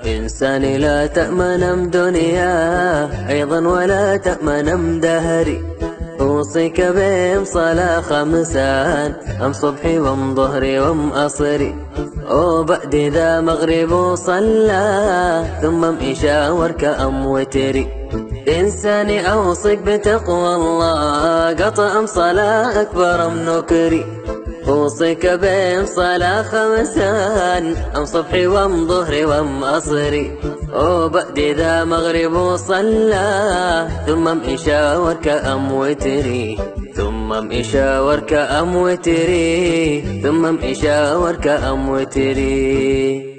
إنسان لا تأمن دنيا أيضا ولا تأمن دهري. أوصيك بهم صلاة خمسان أم صبحي وام ظهري وام أصري. وبعد ذا مغرب صلى ثم إشاء وركع أم وتري. إنساني أوصيك بتقوى الله قطع صلاة أكبر من نكري. أوصيك بهم صلاة خمسان أم صبحي وام ظهري وام أصري. وبعد ذا مغرب صلى ثم إشاء وركع أم وتري. ثم إشاء وركع أم وتري. ثم إشاء وركع أم وتري.